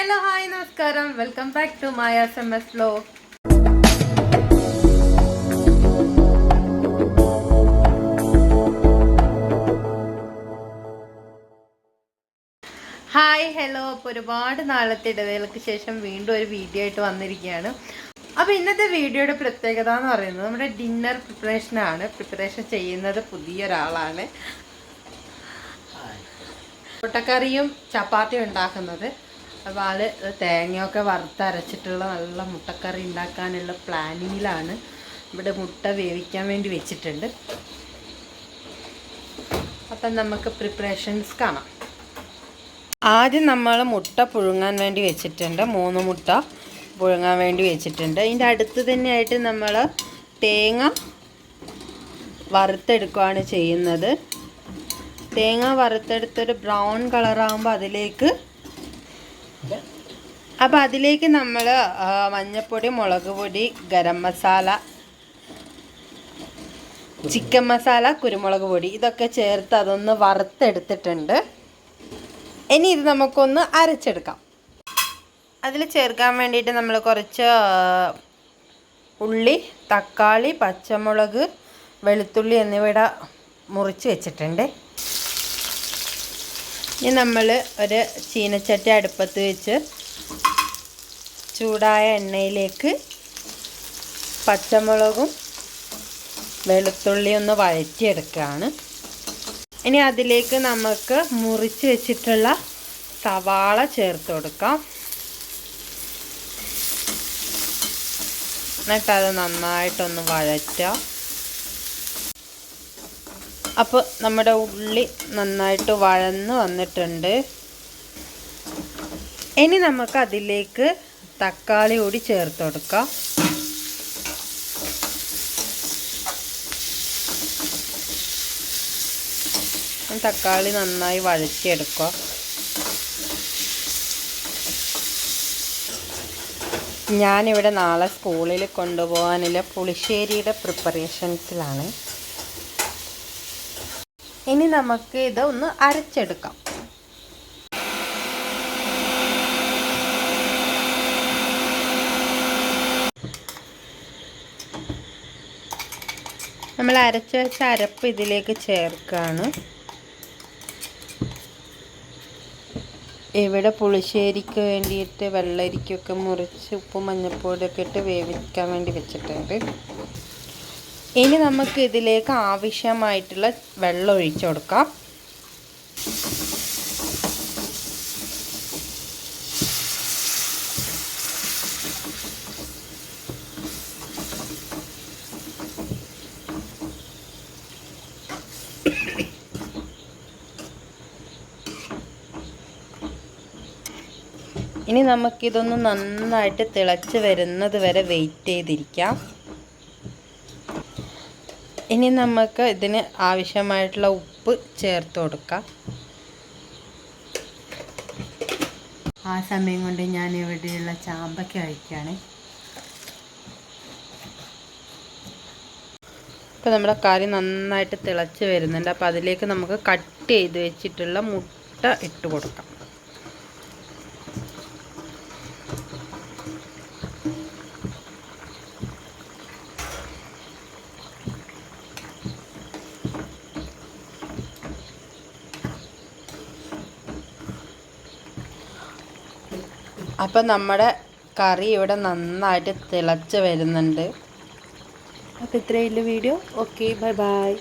Hello, hi, namaskaram. Welcome back to my SMS vlog. Hi hello. അപ്പോൾ ഒരുപാട് നാളത്തെ ഇടവേളയ്ക്ക് ശേഷം വീണ്ടും ഒരു വീഡിയോ ആയിട്ട് വന്നിരിക്കുകയാണ്. അപ്പോൾ ഇന്നത്തെ വീഡിയോയുടെ പ്രത്യേകത എന്ന് പറയുന്നത് നമ്മുടെ ഡിന്നർ പ്രിപ്പറേഷനാണ്. പ്രിപ്പറേഷൻ ചെയ്യുന്നത് പുതിയൊരാളാണ്. മുട്ടക്കറിയും ചപ്പാത്തിയും ഉണ്ടാക്കുന്നത്. അപ്പോൾ ആൾ തേങ്ങയൊക്കെ വറുത്തരച്ചിട്ടുള്ള നല്ല മുട്ടക്കറി ഉണ്ടാക്കാനുള്ള പ്ലാനിങ്ങിലാണ്. ഇവിടെ മുട്ട വേവിക്കാൻ വേണ്ടി വെച്ചിട്ടുണ്ട്. അപ്പം നമുക്ക് പ്രിപ്പറേഷൻസ് കാണാം. ആദ്യം നമ്മൾ മുട്ട പുഴുങ്ങാൻ വേണ്ടി വെച്ചിട്ടുണ്ട്. 3 മുട്ട പുഴുങ്ങാൻ വേണ്ടി വെച്ചിട്ടുണ്ട്. ഇതിൻ്റെ അടുത്ത് തന്നെയായിട്ട് നമ്മൾ തേങ്ങ വറുത്തെടുക്കുകയാണ് ചെയ്യുന്നത്. തേങ്ങ വറുത്തെടുത്തൊരു ബ്രൗൺ കളറാകുമ്പോൾ അതിലേക്ക് നമ്മൾ മഞ്ഞൾപ്പൊടി, മുളക് പൊടി, ഗരം മസാല, ചിക്കൻ മസാല, കുരുമുളക് പൊടി ഇതൊക്കെ ചേർത്ത് അതൊന്ന് വറുത്തെടുത്തിട്ടുണ്ട്. ഇനി ഇത് നമുക്കൊന്ന് അരച്ചെടുക്കാം. അതിൽ ചേർക്കാൻ വേണ്ടിയിട്ട് നമ്മൾ കുറച്ച് ഉള്ളി, തക്കാളി, പച്ചമുളക്, വെളുത്തുള്ളി എന്നിവയുടെ മുറിച്ച് വെച്ചിട്ടുണ്ട്. ഇനി നമ്മൾ ഒരു ചീനച്ചട്ടി അടുപ്പത്ത് വെച്ച് ചൂടായ എണ്ണയിലേക്ക് പച്ചമുളകും വെളുത്തുള്ളി ഒന്ന് വഴറ്റിയെടുക്കുകയാണ്. ഇനി അതിലേക്ക് നമുക്ക് മുറിച്ച് വെച്ചിട്ടുള്ള സവാള ചേർത്ത് കൊടുക്കാം. എന്നിട്ടത് നന്നായിട്ടൊന്ന് വഴറ്റാം. അപ്പോൾ നമ്മുടെ ഉള്ളി നന്നായിട്ട് വഴന്ന് വന്നിട്ടുണ്ട്. ഇനി നമുക്ക് അതിലേക്ക് തക്കാളി കൂടി ചേർത്ത് കൊടുക്കാം. തക്കാളി നന്നായി വഴറ്റിയെടുക്കുക. ഞാനിവിടെ നാളെ സ്കൂളിൽ കൊണ്ടുപോകാനുള്ള പുളിശ്ശേരിയുടെ പ്രിപ്പറേഷൻസിലാണ്. ഇനി നമുക്ക് ഇത് ഒന്ന് അരച്ചെടുക്കാം. നമ്മൾ അരച്ച് വെച്ച അരപ്പ് ഇതിലേക്ക് ചേർക്കുകയാണ്. ഇവിടെ പുളിശ്ശേരിക്ക് വേണ്ടിയിട്ട് വെള്ളരിക്കൊക്കെ മുറിച്ച് ഉപ്പും മഞ്ഞൾപ്പൊടിയൊക്കെ ഇട്ട് വേവിക്കാൻ വേണ്ടി വെച്ചിട്ടുണ്ട്. ഇനി നമുക്ക് ഇതിലേക്ക് ആവശ്യമായിട്ടുള്ള വെള്ളം ഒഴിച്ചു കൊടുക്കാം. ഇനി നമുക്കിതൊന്ന് നന്നായിട്ട് തിളച്ച് വരുന്നത് വരെ വെയിറ്റ് ചെയ്തിരിക്കാം. ഇനി നമുക്ക് ഇതിന് ആവശ്യമായിട്ടുള്ള ഉപ്പ് ചേർത്ത് കൊടുക്കാം. ആ സമയം കൊണ്ട് ഞാൻ ഇവിടെയുള്ള ചാമ്പയ്ക്ക കഴിക്കുകയാണ്. ഇപ്പോൾ നമ്മുടെ കറി നന്നായിട്ട് തിളച്ച് വരുന്നുണ്ട്. അപ്പോൾ അതിലേക്ക് നമുക്ക് കട്ട് ചെയ്ത് വെച്ചിട്ടുള്ള മുട്ട ഇട്ട് കൊടുക്കാം. അപ്പം നമ്മുടെ കറി ഇവിടെ നന്നായിട്ട് തിളച്ച് വരുന്നുണ്ട്. അപ്പോൾ ഇത്രയുള്ള വീഡിയോ. Okay, bye bye.